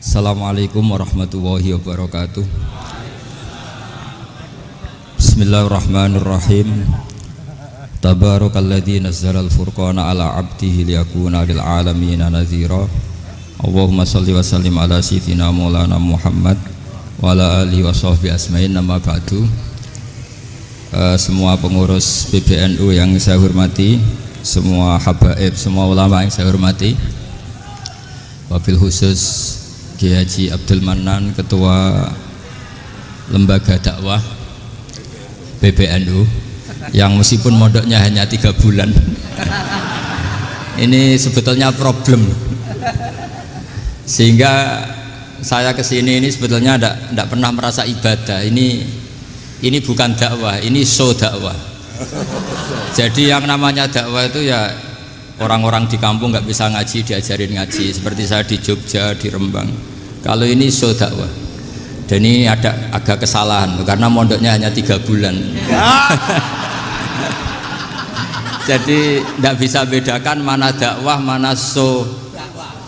Assalamualaikum warahmatullahi wabarakatuh. Bismillahirrahmanirrahim. Tabarakalladzi nazzalal furqana ala 'abdihi liyakuna lil 'alamina nadhira. Allahumma shalli wa sallim ala sayyidina Maulana Muhammad wa ala alihi wa sahbihi asma'in. Nama ba'du. Semua pengurus PBNU yang saya hormati, semua habaib, semua ulama yang saya hormati, wabil khusus Kiai Haji Abdul Manan, Ketua Lembaga Dakwah PBNU, yang meskipun mondoknya hanya 3 bulan ini sebetulnya problem, sehingga saya kesini ini sebetulnya tidak pernah merasa ibadah. Ini bukan dakwah, ini show dakwah. Jadi yang namanya dakwah itu ya orang-orang di kampung nggak bisa ngaji, diajarin ngaji, seperti saya di Jogja, di Rembang. Kalau ini show dakwah, dan ini ada agak kesalahan karena mondoknya hanya 3 bulan. Jadi nggak bisa bedakan mana dakwah, mana show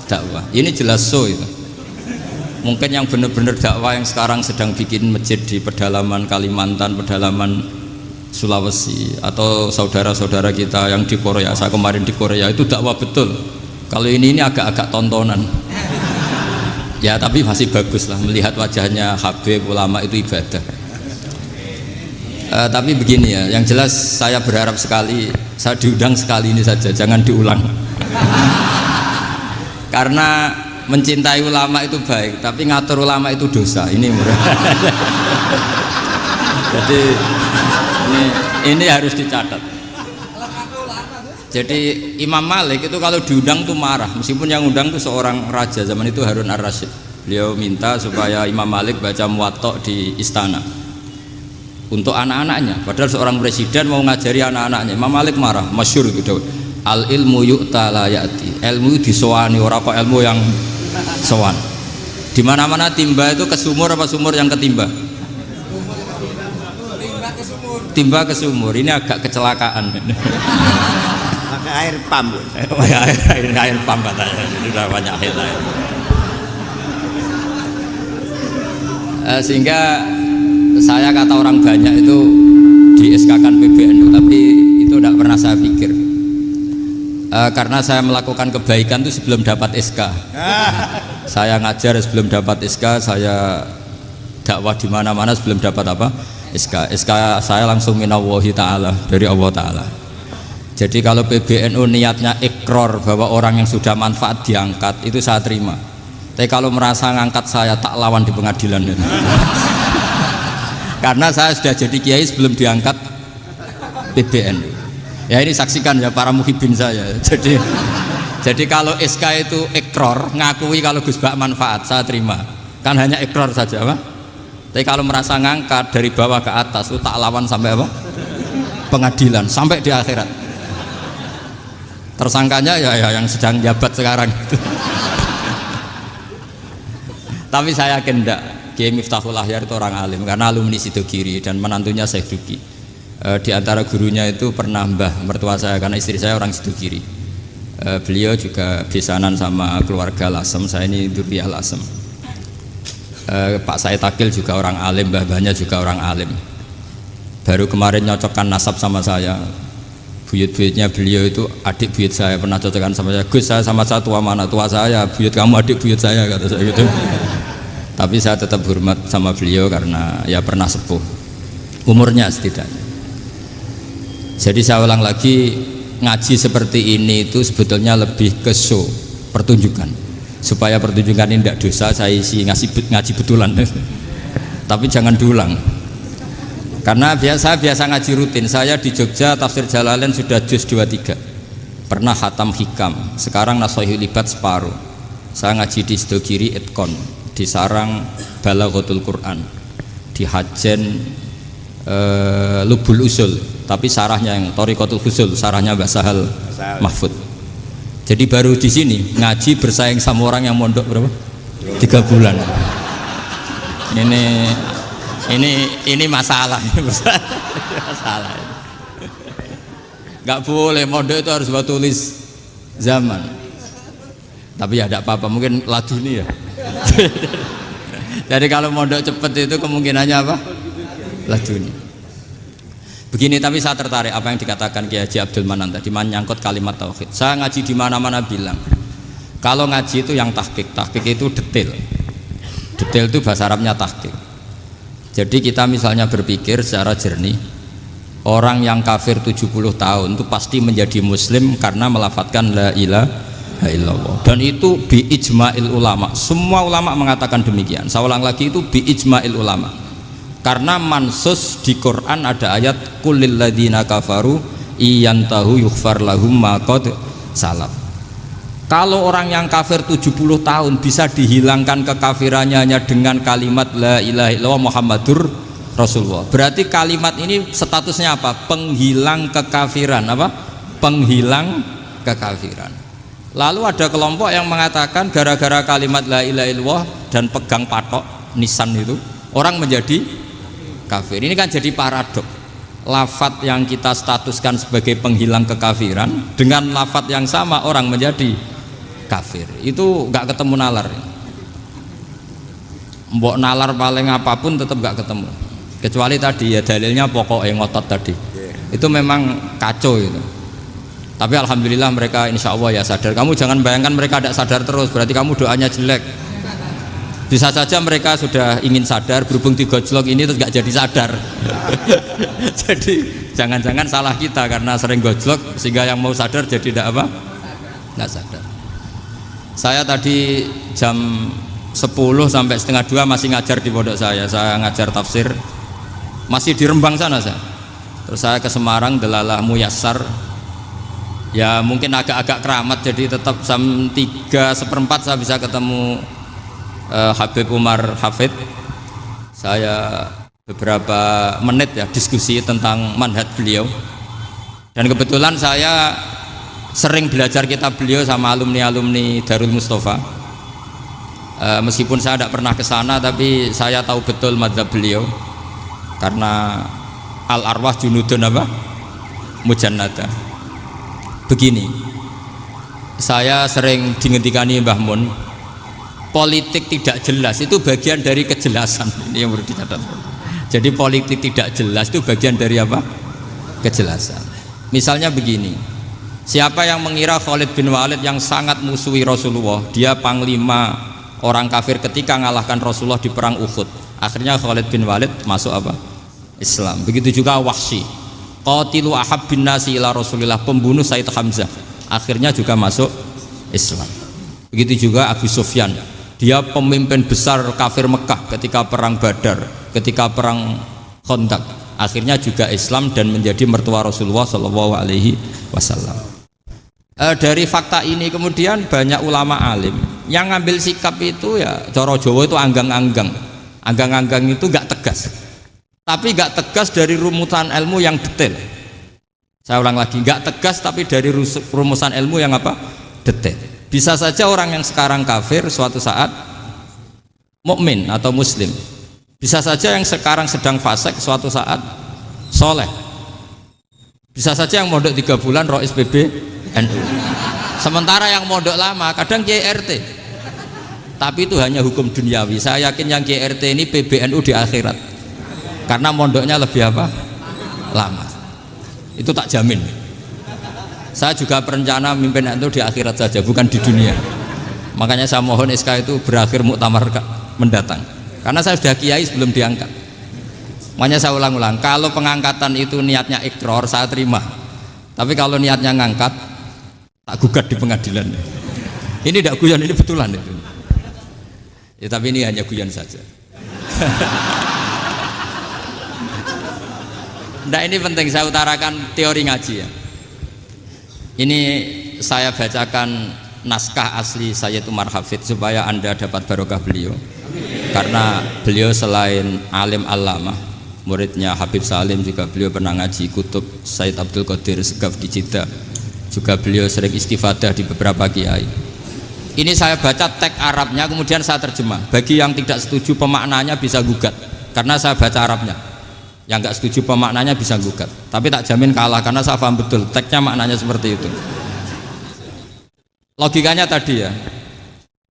dakwah. Ini jelas show itu. Mungkin yang benar-benar dakwah yang sekarang sedang bikin masjid di pedalaman Kalimantan, pedalaman Sulawesi, atau saudara-saudara kita yang di Korea, saya kemarin di Korea, itu dakwah betul. Kalau ini agak-agak tontonan ya, tapi masih bagus lah melihat wajahnya habib ulama, itu ibadah. Tapi begini ya, yang jelas saya berharap sekali, saya diundang sekali ini saja, jangan diulang. Karena mencintai ulama itu baik, tapi ngatur ulama itu dosa. Ini murah. Jadi ini harus dicatat. Jadi Imam Malik itu kalau diundang tuh marah, meskipun yang undang tuh seorang raja zaman itu, Harun ar-Rasyid. Beliau minta supaya Imam Malik baca Muwatta di istana untuk anak-anaknya, padahal seorang presiden mau ngajari anak-anaknya. Imam Malik marah, masyhur gitu, al ilmu yu'ta la ya'ti, ilmu disowani, orang kok ilmu yang sowan. Di mana-mana timba itu ke sumur apa sumur yang ketimba? Timba ke sumur. Ini agak kecelakaan. Pakai air pump. Air pump katanya. Ini sudah banyak air. Sehingga saya kata orang banyak itu di SK-kan PBNU, tapi itu tidak pernah saya pikir. Karena saya melakukan kebaikan itu sebelum dapat SK. Saya ngajar sebelum dapat SK, saya dakwah di mana-mana sebelum dapat apa? SK saya langsung minallahi ta'ala, dari Allah ta'ala. Jadi kalau PBNU niatnya ikrar bahwa orang yang sudah manfaat diangkat, itu saya terima. Tapi kalau merasa ngangkat saya, tak lawan di pengadilan. Karena saya sudah jadi kiai sebelum diangkat PBNU. Ya ini saksikan ya para muhibin saya. Jadi kalau SK itu ikrar, ngakui kalau Gus Bak manfaat, saya terima. Kan hanya ikrar saja, Pak. Tapi kalau merasa ngangkat dari bawah ke atas itu tak lawan sampai apa? Pengadilan, sampai di akhirat. Tersangkanya ya yang sedang jabat sekarang itu. Tapi saya yakin enggak, Kiai Miftahul Ahyar itu orang alim, karena alumni Sidogiri dan menantunya Syekh Duki. Di antara gurunya itu pernah mbah mertua saya, karena istri saya orang Sidogiri. Beliau juga besanan sama keluarga Lasem, saya ini Durriyah Lasem. Pak Said Akil juga orang alim, mbah-mbahnya juga orang alim. Baru kemarin nyocokkan nasab sama saya. Buyut-buyutnya beliau itu adik buyut saya, pernah cocokkan sama saya. Gus, saya sama saya tua mana? Tua saya, buyut kamu adik buyut saya, kata saya gitu. Tapi saya tetap hormat sama beliau karena ya pernah sepuh umurnya setidaknya. Jadi saya ulang lagi, ngaji seperti ini itu sebetulnya lebih ke show, pertunjukan. Supaya pertunjukan ini tidak dosa, saya isi ngaji betulan. Tapi jangan diulang. Karena saya biasa ngaji rutin. Saya di Jogja tafsir Jalalain sudah juz 23. Pernah khatam hikam. Sekarang Nashihul Ibad separuh. Saya ngaji di Sidogiri Itkon, di Sarang Balaghatul Quran, di Hajen Lubul Usul, tapi sarahnya yang Thariqatul Husul, sarahnya Mbah Sahal Mahfud. Jadi baru di sini ngaji bersaing sama orang yang mondok berapa? 3 bulan. Ini masalah, masalah. Nggak boleh mondok itu harus buat tulis zaman. Tapi ya tidak apa-apa, mungkin laduni ya. Jadi kalau mondok cepet itu kemungkinannya apa? Laduni. Begini, tapi saya tertarik apa yang dikatakan Kiai Haji Abdul Manan tadi menyangkut kalimat tauhid. Saya ngaji di mana-mana bilang, kalau ngaji itu yang tahqiq itu detail. Detail itu bahasa Arabnya tahqiq. Jadi kita misalnya berpikir secara jernih, orang yang kafir 70 tahun itu pasti menjadi muslim karena melafadzkan la ilaha illallah. Dan itu bi ijma'il ulama. Semua ulama mengatakan demikian. Saya ulang lagi, itu bi ijma'il ulama. Karena mansus di Quran ada ayat kulil ladzina kafaru iyantahu yughfar lahum ma qad salaf. Kalau orang yang kafir 70 tahun bisa dihilangkan kekafirannya hanya dengan kalimat la ilaha illallah Muhammadur Rasulullah. Berarti kalimat ini statusnya apa? Penghilang kekafiran, apa? Penghilang kekafiran. Lalu ada kelompok yang mengatakan gara-gara kalimat la ilaha illallah dan pegang patok nisan itu orang menjadi kafir. Ini kan jadi paradok. Lafat yang kita statuskan sebagai penghilang kekafiran dengan lafat yang sama orang menjadi kafir. Itu nggak ketemu nalar. Mbok nalar paling apapun tetap nggak ketemu. Kecuali tadi ya dalilnya pokoknya ngotot tadi. Itu memang kacau itu. Tapi alhamdulillah mereka insya Allah ya sadar. Kamu jangan bayangkan mereka tidak sadar terus, berarti kamu doanya jelek. Bisa saja mereka sudah ingin sadar, berhubung digojlok ini terus nggak jadi sadar. Jadi jangan-jangan salah kita karena sering gojlok sehingga yang mau sadar jadi tidak apa? Nggak sadar. Saya tadi jam 10 sampai setengah 2 masih ngajar di pondok saya ngajar tafsir. Masih di Rembang sana saya. Terus saya ke Semarang, Delalah Muyassar. Ya mungkin agak-agak keramat, jadi tetap jam 3:4 saya bisa ketemu Habib Umar Hafid. Saya beberapa menit ya diskusi tentang manhaj beliau. Dan kebetulan saya sering belajar kitab beliau sama alumni-alumni Darul Mustafa. Meskipun saya tidak pernah ke sana, tapi saya tahu betul mazhab beliau. Karena al-arwah junudun apa? Mujannada. Begini, saya sering dingetikani Mbah Mun, politik tidak jelas itu bagian dari kejelasan. Ini yang perlu dicatat. Jadi politik tidak jelas itu bagian dari apa? Kejelasan. Misalnya begini, siapa yang mengira Khalid bin Walid yang sangat musuhi Rasulullah, dia panglima orang kafir ketika ngalahkan Rasulullah di perang Uhud, akhirnya Khalid bin Walid masuk apa? Islam. Begitu juga Wahsy, qatilu ahabbin nasi ila Rasulillah, pembunuh Sayyid Hamzah, akhirnya juga masuk Islam. Begitu juga Abu Sufyan, dia pemimpin besar kafir Mekah ketika perang Badar, ketika perang Khandaq, akhirnya juga Islam dan menjadi mertua Rasulullah Shallallahu Alaihi Wasallam. Dari fakta ini kemudian banyak ulama alim yang ngambil sikap itu ya coro Jawa itu anggang-anggang. Anggang-anggang itu gak tegas, tapi gak tegas dari rumusan ilmu yang detail. Saya ulang lagi, gak tegas tapi dari rumusan ilmu yang apa? Detail. Bisa saja orang yang sekarang kafir suatu saat mukmin atau muslim. Bisa saja yang sekarang sedang fasik suatu saat soleh. Bisa saja yang mondok 3 bulan Rois PB NU. Sementara yang mondok lama kadang Kiai RT. Tapi itu hanya hukum duniawi. Saya yakin yang Kiai RT ini PBNU di akhirat. Karena mondoknya lebih apa? Lama. Itu tak jamin. Saya juga berencana mimpin NU di akhirat saja, bukan di dunia. Makanya saya mohon SK itu berakhir muktamar mendatang. Karena saya sudah kiai sebelum diangkat. Makanya saya ulang-ulang, kalau pengangkatan itu niatnya ikrar, saya terima. Tapi kalau niatnya ngangkat, tak gugat di pengadilan. Ini tidak guyon, ini betulan itu. Ya, tapi ini hanya guyon saja. Nah, ini penting saya utarakan teori ngaji ya. Ini saya bacakan naskah asli Sayyid Umar Hafid supaya Anda dapat barokah beliau. Karena beliau selain alim allamah, muridnya Habib Salim, juga beliau pernah ngaji kutub Sayyid Abdul Qadir Segaf di Jeddah. Juga beliau sering istifadah di beberapa kiai. Ini saya baca teks Arabnya, kemudian saya terjemah. Bagi yang tidak setuju pemaknanya bisa gugat, karena saya baca Arabnya. Yang nggak setuju pemaknanya bisa gugat, tapi tak jamin kalah karena saya paham betul teksnya maknanya seperti itu. Logikanya tadi ya,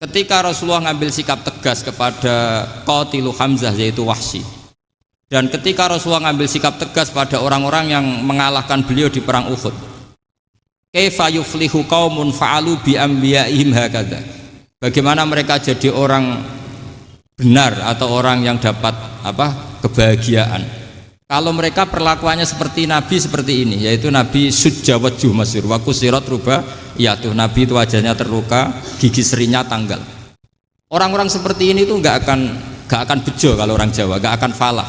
ketika Rasulullah ngambil sikap tegas kepada Qatilu Hamzah yaitu Wahsy, dan ketika Rasulullah ngambil sikap tegas pada orang-orang yang mengalahkan beliau di perang Uhud, kaifa yuflihu qaumun fa'alu bi anbiya'ihim hakadha, bagaimana mereka jadi orang benar atau orang yang dapat kebahagiaan kalau mereka perlakuannya seperti Nabi seperti ini, yaitu Nabi sujja wajhu masyhur wa kusirat ruba, yaitu Nabi itu wajahnya terluka, gigi serinya tanggal. Orang-orang seperti ini tuh nggak akan bejo kalau orang Jawa, nggak akan falah.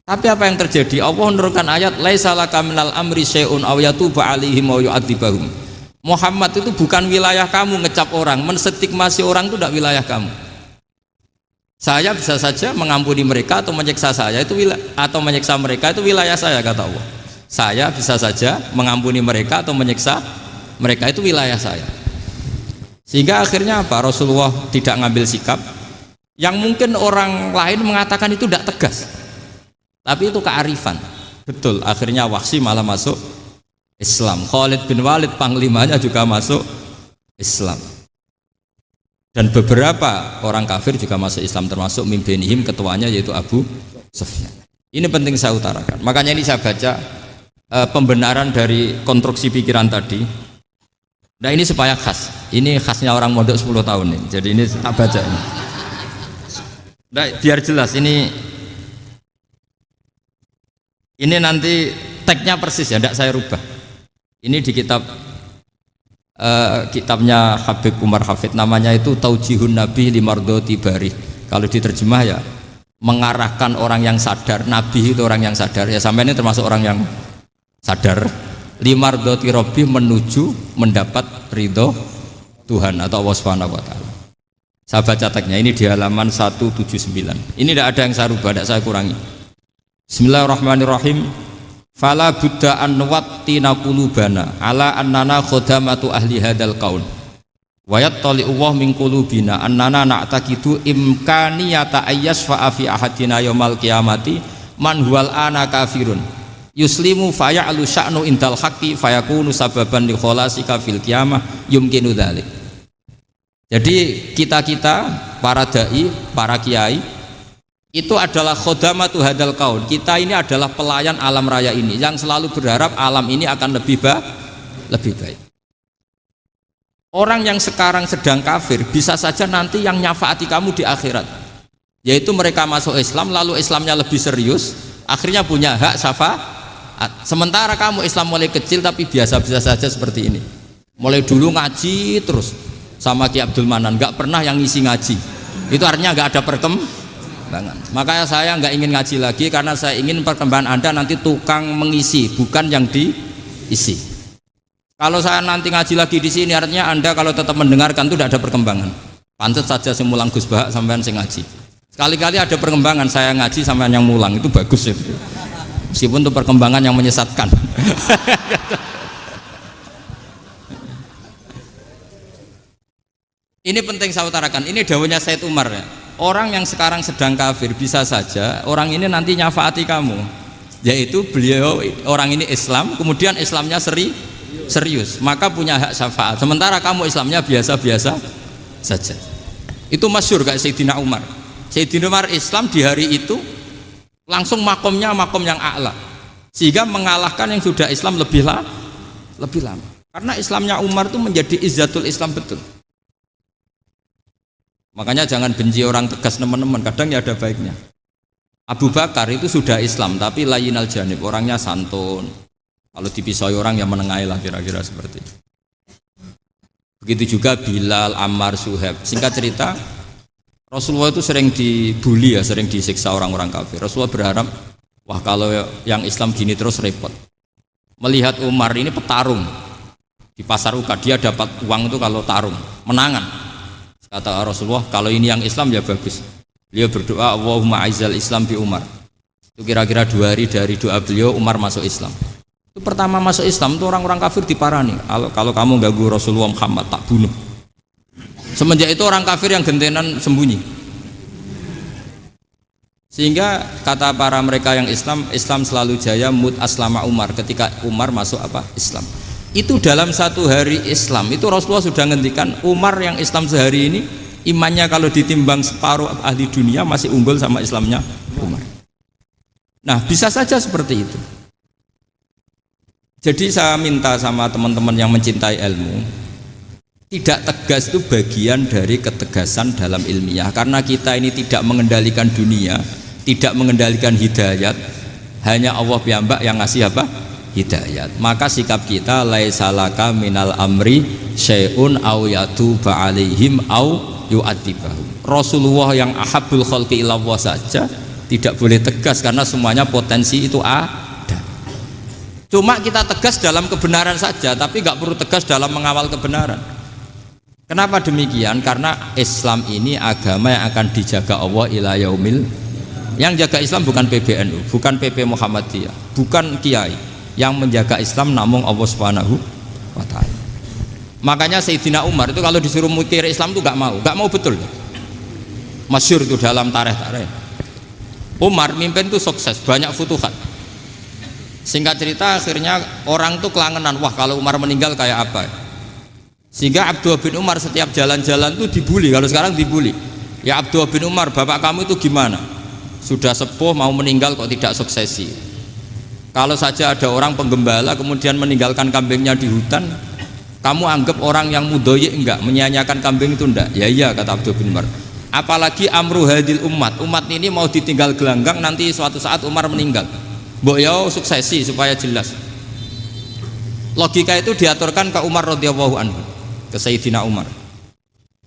Tapi apa yang terjadi? Allah menurunkan ayat laisa laka minal amri syai'un aw yatuba 'alaihim aw yu'adzibahum. Muhammad itu bukan wilayah kamu ngecap orang, menstigmasi orang itu tidak wilayah kamu. Saya bisa saja mengampuni mereka atau menyiksa saya itu atau menyiksa mereka itu wilayah saya, kata Allah. Saya bisa saja mengampuni mereka atau menyiksa mereka itu wilayah saya. Sehingga akhirnya apa? Rasulullah tidak ngambil sikap yang mungkin orang lain mengatakan itu tidak tegas, tapi itu kearifan. Betul, akhirnya Wahsy malah masuk Islam. Khalid bin Walid panglimanya juga masuk Islam. Dan beberapa orang kafir juga masuk Islam, termasuk mimpinihim, ketuanya yaitu Abu Sufyan. Ini penting saya utarakan. Makanya ini saya baca pembenaran dari konstruksi pikiran tadi. Nah ini supaya khas. Ini khasnya orang mondok 10 tahun nih. Jadi ini saya baca ini. Nah, biar jelas ini nanti tagnya persis ya, tidak saya rubah. Ini di kitabnya Habib Umar Hafid, namanya itu Taujihun Nabi Limardoti Bari. Kalau diterjemah ya mengarahkan orang yang sadar. Nabi itu orang yang sadar ya, sampai ini termasuk orang yang sadar. Limardoti Robbi, menuju mendapat ridho Tuhan atau Allah Subhanahu wa Ta'ala. Saya baca tagnya ini di halaman 179. Ini tidak ada yang saya rubah, tidak saya kurangi. Bismillahirrahmanirrahim. Fala buddha an wattina qulubana ala annana khodamatu ahli hadal qaul wa yattali'u wa min qulubina annana na'taqidu imkaniyata ayyasfa'a fi ahadina yaumal qiyamati man huwal ana kafirun yuslimu faya'lu sya'nu indal haqqi fayakunu sababan li kholasika fil qiyamah yumkinu dzalik. Jadi kita para dai, para kiai itu adalah khodamatu hadal kaun. Kita ini adalah pelayan alam raya ini yang selalu berharap alam ini akan lebih baik. Orang yang sekarang sedang kafir bisa saja nanti yang nyafaati kamu di akhirat, yaitu mereka masuk Islam lalu Islamnya lebih serius, akhirnya punya hak syafaat. Sementara kamu Islam mulai kecil tapi biasa-biasa saja seperti ini, mulai dulu ngaji terus sama Ki Abdul Manan, nggak pernah yang ngisi ngaji, itu artinya nggak ada perkembangan. Makanya saya nggak ingin ngaji lagi karena saya ingin perkembangan Anda nanti tukang mengisi, bukan yang diisi. Kalau saya nanti ngaji lagi di sini, artinya Anda kalau tetap mendengarkan itu tidak ada perkembangan. Pantas saja saya mulang Gus Bahak sampean sing ngaji. Sekali-kali ada perkembangan, saya ngaji sampean yang mulang, itu bagus itu. Meskipun itu perkembangan yang menyesatkan. Ini penting saya utarakan. Ini dawuhnya Said Umar ya. Orang yang sekarang sedang kafir bisa saja orang ini nanti nyafaati kamu, yaitu beliau orang ini Islam, kemudian Islamnya serius, maka punya hak syafaat. Sementara kamu Islamnya biasa-biasa saja. Itu masyhur kayak Sayyidina Umar. Sayyidina Umar Islam di hari itu langsung makomnya makom yang a'la, sehingga mengalahkan yang sudah Islam lebih lama. Karena Islamnya Umar itu menjadi izzatul Islam betul. Makanya jangan benci orang tegas teman-teman, kadang ya ada baiknya. Abu Bakar itu sudah Islam tapi layinal janib, orangnya santun. Kalau dipisoi orang yang menengahi lah, kira-kira seperti itu. Begitu juga Bilal, Ammar, Suhaib. Singkat cerita, Rasulullah itu sering dibully ya, sering disiksa orang-orang kafir. Rasulullah berharap, wah kalau yang Islam gini terus repot. Melihat Umar ini petarung di pasar Uka, dia dapat uang itu kalau tarung, menangan. Kata Rasulullah, kalau ini yang Islam ya bagus. Beliau berdoa, Allahumma aizal Islam bi Umar. Itu kira-kira 2 hari dari doa beliau, Umar masuk Islam. Itu pertama masuk Islam itu orang-orang kafir diparani. Kalau kamu ganggu Rasulullah Muhammad tak bunuh. Semenjak itu orang kafir yang gentenan sembunyi. Sehingga kata para mereka yang Islam, Islam selalu jaya mut aslama Umar, ketika Umar masuk Islam. Itu dalam satu hari Islam itu Rasulullah sudah ngendikan Umar yang Islam sehari ini imannya kalau ditimbang separuh ahli dunia masih unggul sama Islamnya Umar. Nah bisa saja seperti itu. Jadi saya minta sama teman-teman yang mencintai ilmu, tidak tegas itu bagian dari ketegasan dalam ilmiah. Karena kita ini tidak mengendalikan dunia, tidak mengendalikan hidayat, hanya Allah piyambak yang ngasih apa? Hidayat. Maka sikap kita laisalaka minal amri syai'un aw yatuba alaihim aw yu'adzibahum. Rasulullah yang ahabbul khalqi ilallah saja tidak boleh tegas karena semuanya potensi itu ada. Cuma kita tegas dalam kebenaran saja, tapi nggak perlu tegas dalam mengawal kebenaran. Kenapa demikian? Karena Islam ini agama yang akan dijaga Allah ila yaumil. Yang jaga Islam bukan PBNU, bukan PP Muhammadiyah, bukan kiai. Yang menjaga Islam namun Allah Subhanahu wa taala. Makanya Sayyidina Umar itu kalau disuruh mikir Islam itu nggak mau betul. Masyhur itu dalam tarikh-tarikh. Umar mimpin itu sukses, banyak futuhat. Singkat cerita akhirnya orang tuh kelangenan, wah kalau Umar meninggal kayak apa? Sehingga Abdullah bin Umar setiap jalan-jalan tuh dibully, kalau sekarang dibully. Ya Abdullah bin Umar, bapak kamu itu gimana? Sudah sepuh mau meninggal kok tidak suksesi. Kalau saja ada orang penggembala kemudian meninggalkan kambingnya di hutan, kamu anggap orang yang mudoyik enggak, menyanyiakan kambing itu enggak? Ya iya kata Abdullah bin Umar. Apalagi amru hadil umat ini mau ditinggal gelanggang, nanti suatu saat Umar meninggal. Mbok yo suksesi supaya jelas. Logika itu diaturkan ke Umar radhiyallahu anhu, ke Sayyidina Umar.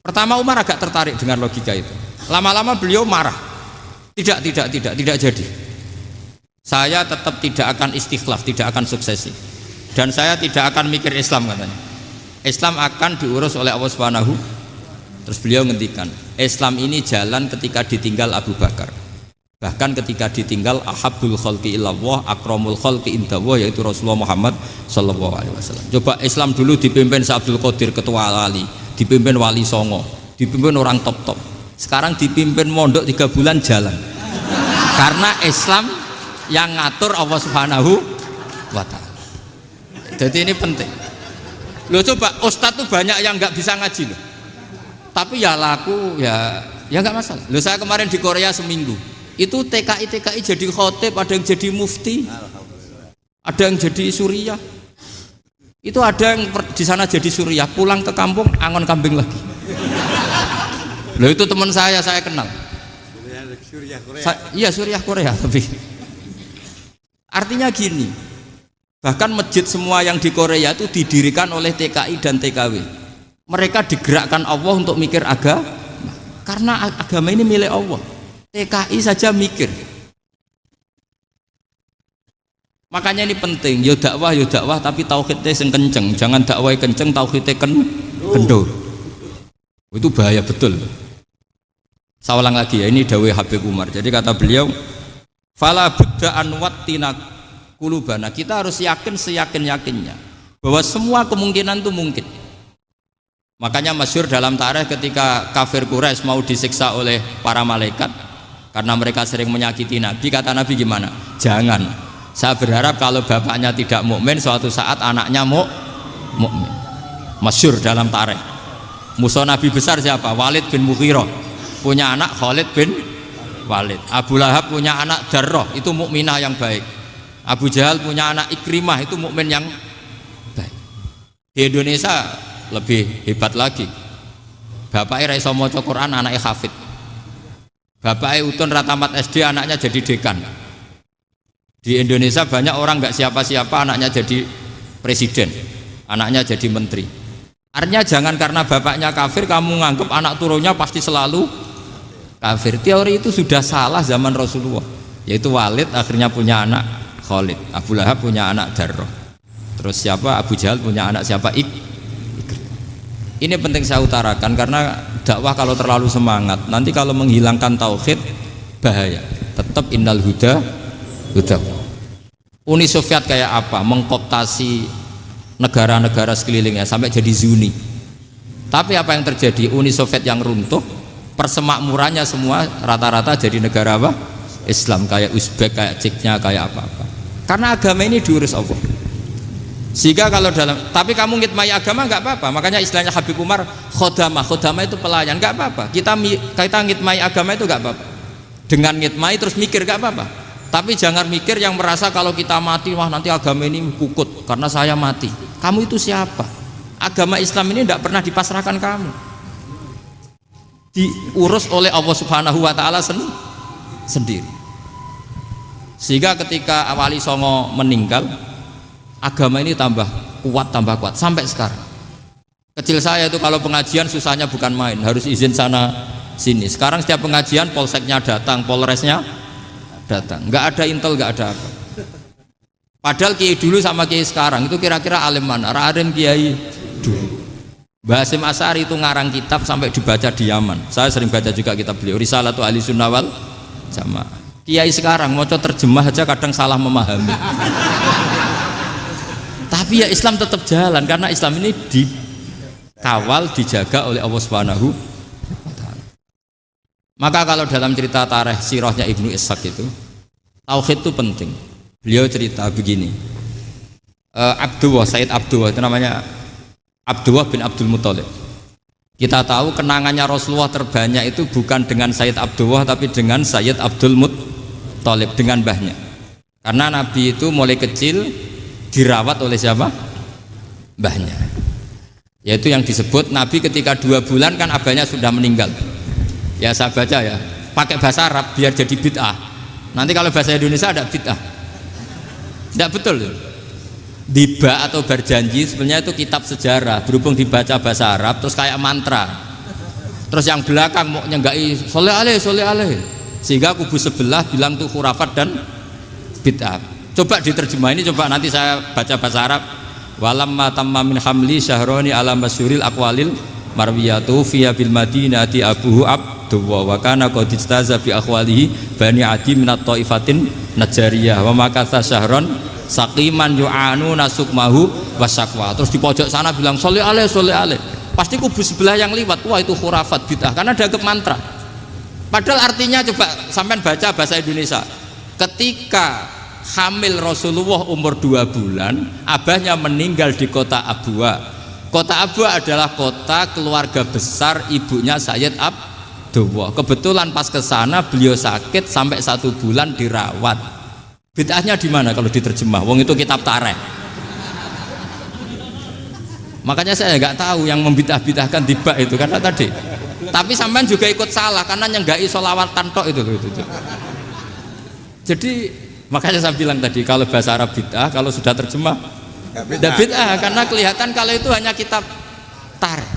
Pertama Umar agak tertarik dengan logika itu. Lama-lama beliau marah. Tidak jadi. Saya tetap tidak akan istikhlaf, tidak akan suksesi. Dan saya tidak akan mikir Islam katanya. Islam akan diurus oleh Allah Subhanahu. Terus beliau ngendikan, Islam ini jalan ketika ditinggal Abu Bakar. Bahkan ketika ditinggal ahabbul khalqi ilallah, akramul khalqi indallah, yaitu Rasulullah Muhammad sallallahu alaihi wasallam. Coba Islam dulu dipimpin Syekh Abdul Qadir ketua wali, dipimpin wali songo, dipimpin orang top-top. Sekarang dipimpin mondok 3 bulan jalan. Karena Islam yang ngatur Allah Subhanahu wa taala. Jadi ini penting. Loh coba ustadz tuh banyak yang nggak bisa ngaji loh. Tapi ya laku ya nggak masalah. Loh saya kemarin di Korea seminggu. Itu TKI jadi khotib, ada yang jadi mufti, ada yang jadi suriah. Itu ada yang di sana jadi suriah, pulang ke kampung angon kambing lagi. Loh itu teman saya kenal. Iya suriah Korea tapi. Artinya gini, bahkan masjid semua yang di Korea itu didirikan oleh TKI dan TKW. Mereka digerakkan Allah untuk mikir agama, karena agama ini milik Allah. TKI saja mikir. Makanya ini penting, yo dakwah tapi tauhidnya sing kenceng, jangan dakwah kenceng tauhidnya kendor. Itu bahaya betul. Saya ulang lagi ya, ini dawuh Habib Umar. Jadi kata beliau, fala budda an wattina qulubana. Kita harus yakin seyakin-yakinnya bahwa semua kemungkinan itu mungkin. Makanya masyhur dalam tarikh ketika kafir Quraisy mau disiksa oleh para malaikat karena mereka sering menyakiti Nabi, kata Nabi gimana? Jangan. Saya berharap kalau bapaknya tidak mukmin, suatu saat anaknya mukmin. Masyhur dalam tarikh. Musuh Nabi besar siapa? Walid bin Mughirah. Punya anak Khalid bin Walid. Abu Lahab punya anak Darrah, itu mukminah yang baik. Abu Jahal punya anak Ikrimah, itu mukmin yang baik. Di Indonesia lebih hebat lagi. Bapaknya ra iso maca Quran, anaknya hafid. Bapaknya utun ratamat SD, anaknya jadi dekan. Di Indonesia banyak orang nggak siapa-siapa, anaknya jadi presiden, anaknya jadi menteri. Artinya jangan karena bapaknya kafir kamu nganggap anak turunnya pasti selalu kafir. Teori itu sudah salah zaman Rasulullah. Yaitu Walid akhirnya punya anak Khalid, Abu Lahab punya anak Darrah. Terus siapa? Abu Jahal punya anak siapa? Ini penting saya utarakan karena dakwah kalau terlalu semangat nanti kalau menghilangkan tauhid bahaya. Tetap innal huda. Uni Soviet kayak apa? Mengkooptasi negara-negara sekelilingnya sampai jadi Zuni. Tapi apa yang terjadi? Uni Soviet yang runtuh, persemakmurannya semua rata-rata jadi negara apa? Islam, kayak Uzbek, kayak Ceknya, kayak apa-apa. Karena agama ini diurus Allah. Sehingga kalau tapi kamu ngitmai agama nggak apa-apa. Makanya istilahnya Habib Umar khodamah itu pelayan, nggak apa-apa. Kita ngitmai agama itu nggak apa-apa. Dengan ngitmai terus mikir nggak apa-apa. Tapi jangan mikir yang merasa kalau kita mati, wah nanti agama ini kukut karena saya mati. Kamu itu siapa? Agama Islam ini tidak pernah dipasrahkan kamu. Diurus oleh Allah Subhanahu wa taala sendiri. Sehingga ketika Wali Songo meninggal, agama ini tambah kuat sampai sekarang. Kecil saya itu kalau pengajian susahnya bukan main, harus izin sana sini. Sekarang setiap pengajian polseknya datang, polresnya datang, nggak ada intel, nggak ada apa. Padahal kiai dulu sama kiai sekarang itu kira-kira alim mana? Alim kiai dulu. Mbah Hasyim Asy'ari itu ngarang kitab sampai dibaca di Yaman. Saya sering baca juga kitab beliau, Risalatu Ahli Sunnah wal Jamaah. Kiai sekarang mau terjemah aja kadang salah memahami. Tapi ya Islam tetap jalan karena Islam ini dikawal, dijaga oleh Allah Subhanahu wa taala. Maka kalau dalam cerita tarikh sirahnya Ibnu Ishaq itu, tauhid itu penting. Beliau cerita begini. Sayyid Abdullah itu namanya Abdullah bin Abdul Muthalib. Kita tahu kenangannya Rasulullah terbanyak itu bukan dengan Sayyid Abdullah tapi dengan Sayyid Abdul Muthalib, dengan mbahnya. Karena Nabi itu mulai kecil dirawat oleh siapa? Mbahnya. Yaitu yang disebut Nabi ketika 2 bulan kan abahnya sudah meninggal. Ya saya baca ya, pakai bahasa Arab biar jadi bid'ah. Nanti kalau bahasa Indonesia ada bid'ah. Tidak betul. Diba atau berjanji sebenarnya itu kitab sejarah, berhubung dibaca bahasa Arab terus kayak mantra. Terus yang belakang mau nyenggai soleh aleh, sehingga kubu sebelah bilang tuh khurafat dan bid'ah. Coba diterjemah ini, coba nanti saya baca bahasa Arab. Walamma tamma min hamli syahroni ala masyuril aqwalil marwiyatu fiya bil madinati abuhu abdullah wa kana qad istaza bi akhwalihi bani adi minat taifatin najariyah wa makatha syahron saqiman yu'anu nasukmahu wasyakwa. Terus di pojok sana bilang soleh aleh. Pasti kubu sebelah yang liwat, wah itu khurafat bid'ah karena dianggap mantra. Padahal artinya coba sampean baca bahasa Indonesia. Ketika hamil Rasulullah umur 2 bulan, abahnya meninggal di kota Abwa. Kota Abwa adalah kota keluarga besar ibunya Sayyid Abdullah. Kebetulan pas ke sana beliau sakit sampai 1 bulan dirawat. Bid'ahnya di mana kalau diterjemah? Wong itu kitab tarikh. Makanya saya nggak tahu yang membidah-bidahkan tiba itu karena tadi. Tapi sampean juga ikut salah karena nyenggai sholawatan tok itu. Jadi makanya saya bilang tadi kalau bahasa Arab bid'ah, kalau sudah terjemah tidak bid'ah karena kelihatan kalau itu hanya kitab tarikh.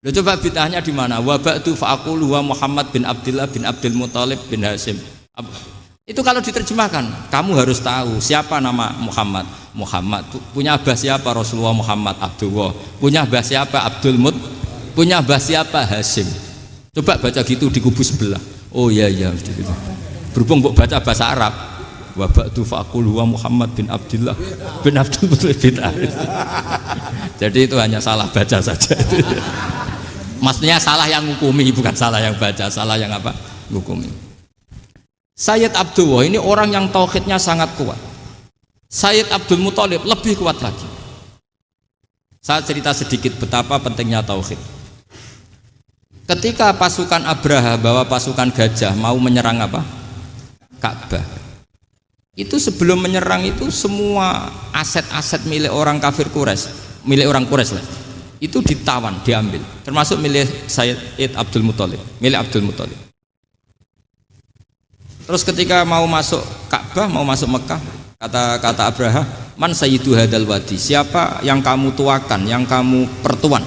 Loh, coba bid'ahnya di mana? Wa ba'du fa'aqulu wa Muhammad bin Abdullah bin Abdul Muthalib bin Hasyim. Itu kalau diterjemahkan, kamu harus tahu siapa nama Muhammad. Muhammad punya abah siapa? Rasulullah Muhammad Abdullah. Punya abah siapa? Abdul Mut. Punya abah siapa? Hasyim. Coba baca gitu di kubu sebelah. Oh iya gitu. Berhubung kok baca bahasa Arab. Wa ba'du fa'aqulu wa Muhammad bin Abdullah bin Abdul Muthalib bin Hasyim. Jadi itu hanya salah baca saja. Maksudnya salah yang ngukumi, bukan salah yang baca, salah yang apa? Ngukumi. Sayyid Abdullah ini orang yang tauhidnya sangat kuat. Sayyid Abdul Muthalib lebih kuat lagi. Saya cerita sedikit betapa pentingnya tauhid. Ketika pasukan Abraha bawa pasukan gajah mau menyerang apa? Ka'bah. Itu sebelum menyerang itu semua aset-aset milik orang kafir Quraisy, milik orang Quraisy lah. Itu ditawan, diambil, termasuk milik Sayyid Abdul Muthalib, milik Abdul Muthalib. Terus ketika mau masuk Ka'bah, mau masuk Mekah, kata Abraha, man sayyidu hadal wadi, siapa yang kamu tuakan, yang kamu pertuan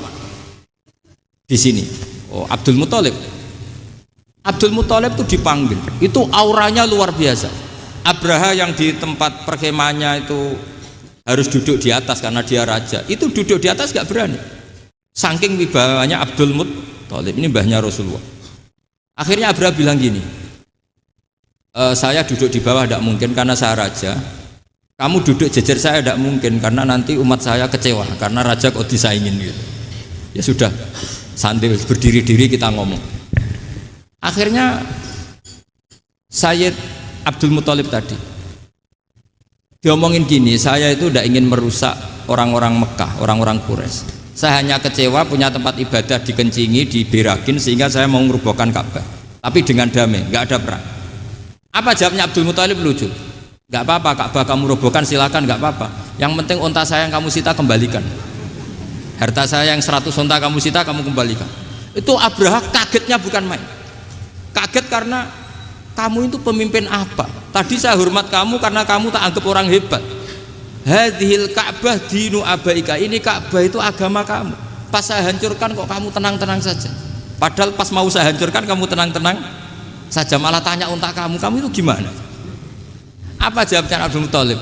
di sini? Oh, Abdul Muthalib. Abdul Muthalib itu dipanggil, itu auranya luar biasa. Abraha yang di tempat perkemahannya itu harus duduk di atas karena dia raja, itu duduk di atas gak berani. Saking wibawanya Abdul Muthalib, ini mbahnya Rasulullah. Akhirnya Abraha bilang gini, saya duduk di bawah tidak mungkin karena saya raja. Kamu duduk jejer saya tidak mungkin karena nanti umat saya kecewa karena raja kok disaingin gitu. Ya sudah, sambil berdiri-diri kita ngomong. Akhirnya Sayyid Abdul Muthalib tadi Diomongin gini, saya itu tidak ingin merusak orang-orang Mekah, orang-orang Quraisy. Saya hanya kecewa punya tempat ibadah dikencingi, diberakin sehingga saya mau merubuhkan Ka'bah. Tapi dengan damai, nggak ada perang. Apa jawabnya Abdul Muthalib? Lucu. Nggak apa-apa, Ka'bah kamu robohkan silakan, nggak apa-apa. Yang penting unta saya yang kamu sita kembalikan. Harta saya yang 100 unta kamu sita kamu kembalikan. Itu Abraha kagetnya bukan main. Kaget karena kamu itu pemimpin apa? Tadi saya hormat kamu karena kamu tak anggap orang hebat. Hadhil Ka'bah dinu abaika. Ini Ka'bah itu agama kamu. Pas saya hancurkan kok kamu tenang-tenang saja. Padahal pas mau saya hancurkan kamu tenang-tenang saja. Malah tanya unta kamu itu gimana? Apa jawabnya Abdul Muthalib?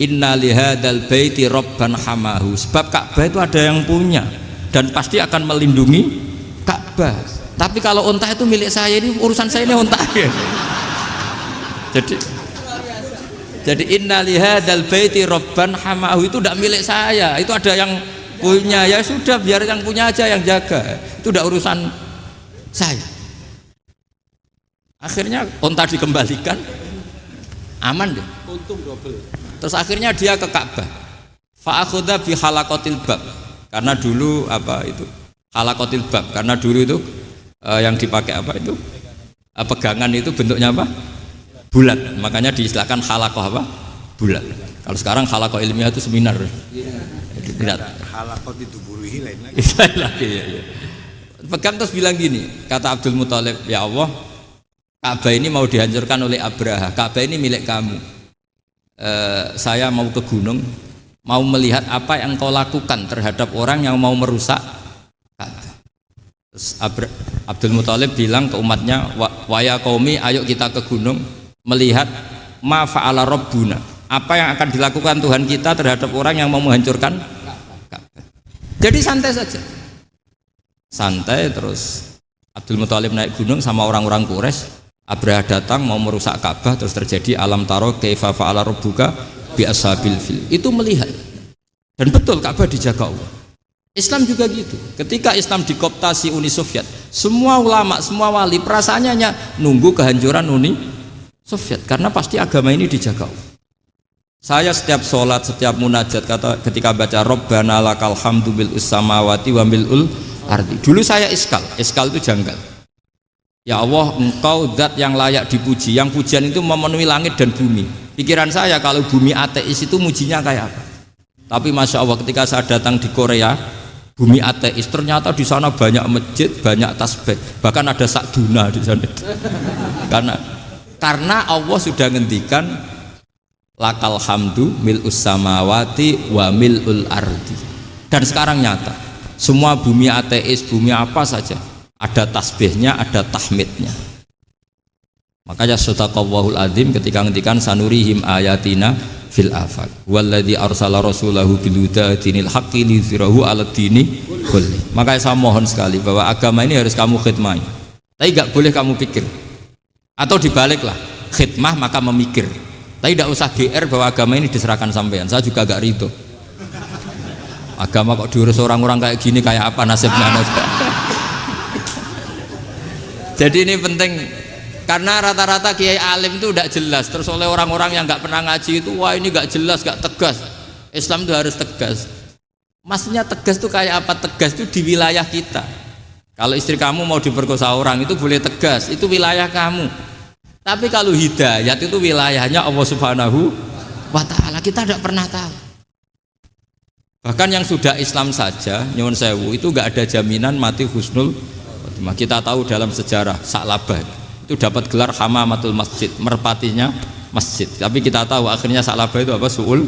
Inna lihadal baiti robban hamahu. Sebab Ka'bah itu ada yang punya dan pasti akan melindungi Ka'bah. Tapi kalau unta itu milik saya, ini urusan saya, ini unta. Jadi inna lihadal baiti robban hamahu itu tidak milik saya, itu ada yang punya. Ya sudah, biar yang punya aja yang jaga, itu tidak urusan saya. Akhirnya unta dikembalikan, aman deh, untung double. Terus akhirnya dia ke Ka'bah, fa'akhudha bi halaqatil bab, karena dulu apa itu halaqatil bab, karena dulu itu yang dipakai apa itu pegangan itu bentuknya apa, bulat, makanya diistilahkan halaqah apa, bulat. Kalau sekarang halaqah ilmiah itu seminar. Tidak. Halaqah dituburuhi lain lagi. Ya. Pegang terus bilang gini, kata Abdul Muthalib, ya Allah, Ka'bah ini mau dihancurkan oleh Abraha. Ka'bah ini milik kamu. Saya mau ke gunung, mau melihat apa yang kau lakukan terhadap orang yang mau merusak Ka'bah. Terus Abdul Muthalib bilang ke umatnya, waya qaumi, ayo kita ke gunung melihat ma fa'ala rabbuna, apa yang akan dilakukan Tuhan kita terhadap orang yang mau menghancurkan Ka'bah. Jadi santai saja, santai. Terus Abdul Muthalib naik gunung sama orang-orang Quraisy. Abraha datang mau merusak Ka'bah, terus terjadi alam taro kaifa fa'ala rabbuka bi ashabil fil. Itu melihat, dan betul Ka'bah dijaga Allah. Islam juga gitu. Ketika Islam dikooptasi Uni Soviet, semua ulama, semua wali perasaannya hanya nunggu kehancuran Uni Soviet, karena pasti agama ini dijaga Allah. Saya setiap sholat, setiap munajat, ketika baca Rabbana lakal hamdu bil samawati wa mil'ul ardi. Dulu saya iskal itu janggal. Ya Allah, engkau zat yang layak dipuji, yang pujian itu memenuhi langit dan bumi. Pikiran saya kalau bumi ateis itu mujinya kayak apa? Tapi Masya Allah, ketika saya datang di Korea, bumi ateis, ternyata di sana banyak masjid, banyak tasbih, bahkan ada sakduna di sana. Karena Allah sudah ngendikan lakal hamdu mil'us samawati wa mil'ul ardi. Dan sekarang nyata, semua bumi ateis, bumi apa saja, ada tasbihnya, ada tahmidnya. Makanya sadaqallahul adzim ketika ngendikan sanurihim ayatina fil afaq walladzi arsala rasulahu bil huda dinil haqqi liyuzhirahu 'alad dini kulli. Makanya saya mohon sekali bahwa agama ini harus kamu khidmah. Tapi enggak boleh kamu pikir. Atau dibaliklah, khidmah maka memikir. Tapi tidak usah GR bahwa agama ini diserahkan sampean. Saya juga agak ridho. Agama kok diurus orang-orang kayak gini, kayak apa nasibnya? Jadi ini penting, karena rata-rata kiai alim itu tidak jelas. Terus oleh orang-orang yang nggak pernah ngaji itu, wah ini nggak jelas, nggak tegas. Islam itu harus tegas. Maksudnya tegas itu kayak apa? Tegas itu di wilayah kita. Kalau istri kamu mau diperkosa orang itu boleh tegas, itu wilayah kamu. Tapi kalau hidayat itu wilayahnya Allah Subhanahu wa Ta'ala, kita tidak pernah tahu. Bahkan yang sudah Islam saja, nyuwun sewu, itu nggak ada jaminan mati husnul. Kita tahu dalam sejarah Sa'labah itu dapat gelar hamamatul masjid, merpatinya masjid. Tapi kita tahu akhirnya Sa'labah itu apa? Su'ul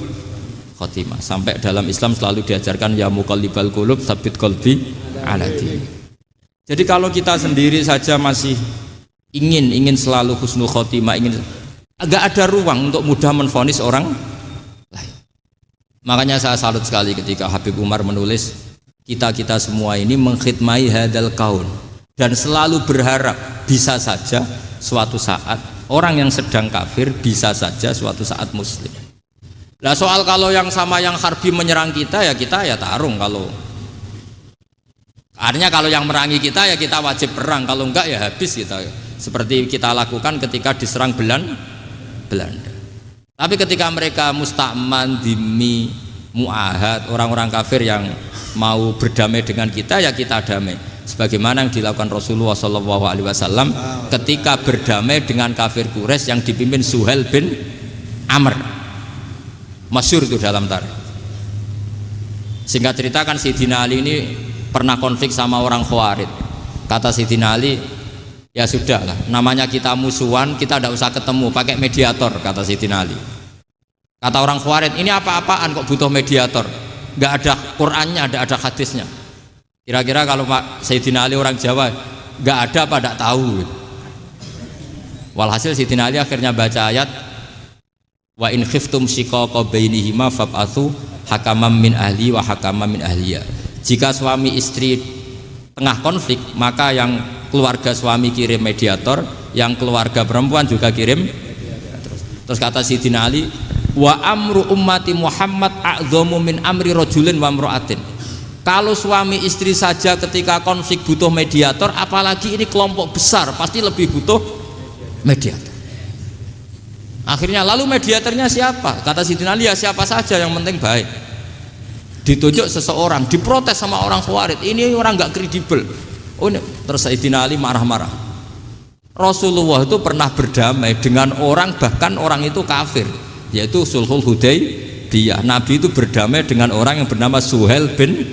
khotimah. Sampai dalam Islam selalu diajarkan ya muqallibal qulub tsabbit qalbi ala din. Jadi kalau kita sendiri saja masih ingin selalu husnul khotimah, agak ada ruang untuk mudah menvonis orang lain. Makanya saya salut sekali ketika Habib Umar menulis kita semua ini mengkhidmai hadal kaun, dan selalu berharap bisa saja suatu saat orang yang sedang kafir bisa saja suatu saat muslim. Nah soal kalau yang sama yang harbi menyerang kita ya tarung. Kalau artinya kalau yang merangi kita ya kita wajib perang, kalau enggak ya habis kita. Seperti kita lakukan ketika diserang Belanda. Tapi ketika mereka musta'man, dhimmi, mu'ahad, orang-orang kafir yang mau berdamai dengan kita, ya kita damai. Sebagaimana yang dilakukan Rasulullah SAW ketika berdamai dengan kafir Quraisy yang dipimpin Suhail bin Amr. Masyhur itu dalam tarikh. Singkat cerita kan Sayyidina Ali ini pernah konflik sama orang Khawarij. Kata Sayyidina Ali, ya sudah lah, namanya kita musuhan, kita tidak usah ketemu, pakai mediator, kata Sayyidina Ali. Kata orang Khawarij, ini apa-apaan kok butuh mediator, nggak ada Qur'annya, ada hadisnya. Kira-kira kalau Pak Sayyidina Ali orang Jawa, nggak ada apa tidak tahu. Walhasil Sayyidina Ali akhirnya baca ayat, wa in khiftum shiqaqa bainihima fab'atsu hakamam min ahli wa hakamam min ahliya. Jika suami istri tengah konflik, maka yang keluarga suami kirim mediator, yang keluarga perempuan juga kirim. Terus kata Sayyidina Ali, wa amru ummati Muhammad a'dhamu min amri rajulin wa imra'atin. Kalau suami istri saja ketika konflik butuh mediator, apalagi ini kelompok besar pasti lebih butuh mediator. Akhirnya lalu mediatornya siapa? Kata Sayyidina Ali, ya siapa saja yang penting baik. Ditunjuk seseorang, diprotes sama orang Khawarij, ini orang nggak kredibel. Oh, ini. Terus Sayyidina Ali marah-marah. Rasulullah itu pernah berdamai dengan orang, bahkan orang itu kafir, yaitu Sulhul Hudaybiyah. Nabi itu berdamai dengan orang yang bernama Suhail bin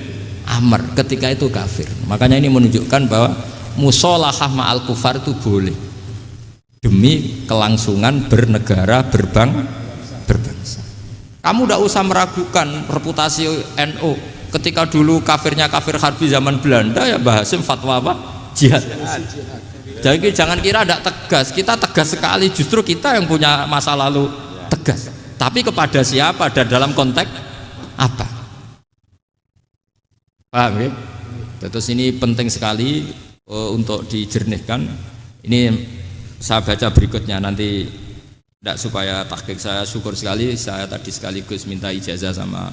Amr, ketika itu kafir. Makanya ini menunjukkan bahwa musolahah ma'al kufar itu boleh demi kelangsungan bernegara, berbangsa. Kamu tidak usah meragukan reputasi NU. Ketika dulu kafirnya kafir harbi zaman Belanda, ya Mbah Hasim fatwa apa? Jihad. Jadi jangan kira tidak tegas, kita tegas sekali. Justru kita yang punya masa lalu tegas. Tapi kepada siapa dan dalam konteks apa? Paham ya? Terus ini penting sekali untuk dijernihkan. Ini saya baca berikutnya nanti, tidak supaya tahqiq. Saya syukur sekali, saya tadi sekaligus minta ijazah sama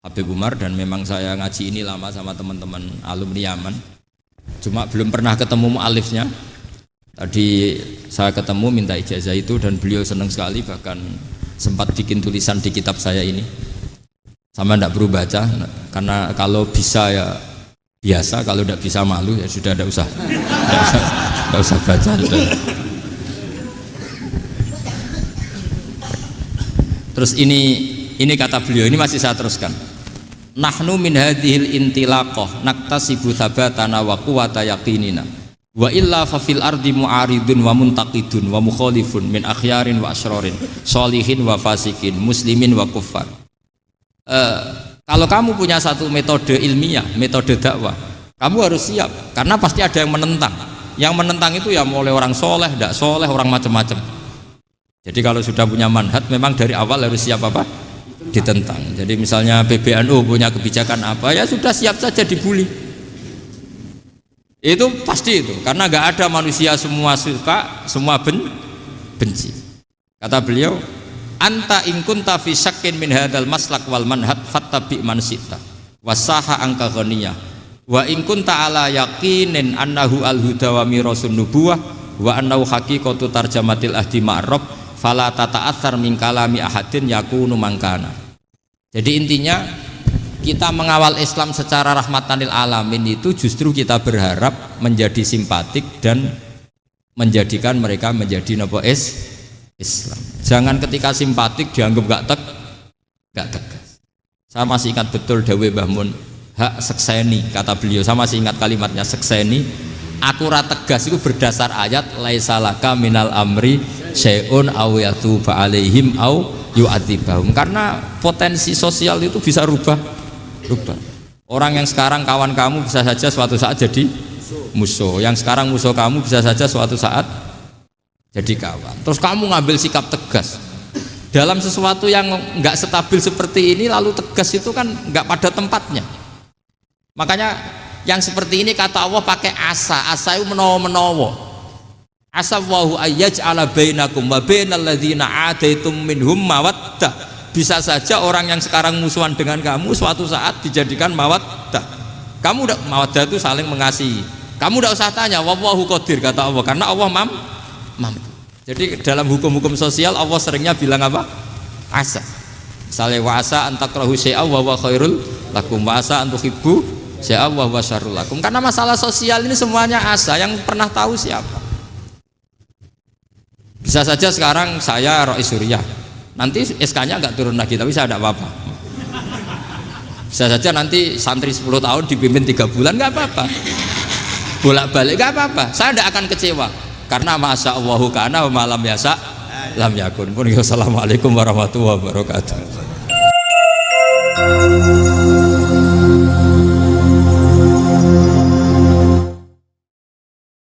Habib Umar, dan memang saya ngaji ini lama sama teman-teman alumni Yaman, cuma belum pernah ketemu mu'alifnya. Tadi saya ketemu minta ijazah itu dan beliau senang sekali, bahkan sempat bikin tulisan di kitab saya ini. Sama tidak perlu baca, karena kalau bisa ya biasa, kalau tidak bisa malu ya sudah, tidak usah baca sudah. Terus ini kata beliau, ini masih saya teruskan. Nahnu min hadhil intilaqah naktasibu thabatana wa quwwata yaqinina wa illa fa fil ardi mu'aridun wa muntaqidun wa mukhalifun min akhyarin wa asyrarin sholihin wa fasikin muslimin wa kuffar. Kalau kamu punya satu metode ilmiah, metode dakwah, kamu harus siap, karena pasti ada yang menentang. Yang menentang itu ya mulai orang soleh, tidak soleh, orang macam-macam. Jadi kalau sudah punya manhaj, memang dari awal harus siap apa? Ditentang. Jadi misalnya PBNU punya kebijakan apa, ya sudah siap saja dibully. Itu pasti itu, karena nggak ada manusia semua suka, semua benci. Kata beliau, anta in kunta fi syakkin min hadzal maslak wal manhaj fattabi man syi'ta wasaha angka ghaniyah wa in kunta ala yaqinin annahu al huda wa mirasun nubuwah wa annahu haqiqatu tarjamatil ahdi ma'rab fala tata'athar min kalami ahadin yakunu mangkana. Jadi intinya kita mengawal Islam secara rahmatanil alamin itu justru kita berharap menjadi simpatik dan menjadikan mereka menjadi Islam. Jangan ketika simpatik dianggap gak tegas. Saya masih ingat betul dawuh Mbah Mun, hak sekseni, kata beliau. Saya masih ingat kalimatnya, sekseni. Aku ra tegas itu berdasar ayat laisa laka minal amri syai'un aw yatuba alaihim aw yu'adzibahum. Karena potensi sosial itu bisa rubah. Orang yang sekarang kawan kamu bisa saja suatu saat jadi musuh. Yang sekarang musuh kamu bisa saja suatu saat jadi kawan. Terus kamu ngambil sikap tegas dalam sesuatu yang nggak stabil seperti ini, lalu tegas itu kan nggak pada tempatnya. Makanya yang seperti ini kata Allah pakai asa itu menawa. Asa wahu ayyaj'ala bainakum wa bainal ladzina ataitum minhum mawaddah. Bisa saja orang yang sekarang musuhan dengan kamu suatu saat dijadikan mawaddah. Kamu udah mawaddah itu saling mengasihi. Kamu udah usah tanya, wallahu qadir, kata Allah, karena Allah mampu. Jadi dalam hukum-hukum sosial Allah seringnya bilang apa? asa. Misalnya wa asa antakrahu syai'a wa huwa khairul lakum, wa asa antuhibbu syai'a wa huwa syarrul lakum. Karena masalah sosial ini semuanya asa, yang pernah tahu siapa. Bisa saja sekarang saya Rois Suriah, nanti SK-nya nggak turun lagi, tapi saya tidak apa-apa. Bisa saja nanti santri 10 tahun dipimpin 3 bulan, nggak apa-apa. Bolak-balik nggak apa-apa, saya tidak akan kecewa. Karena masya Allahu kana wa malam yasa lam yakun. Assalamualaikum warahmatullahi wabarakatuh.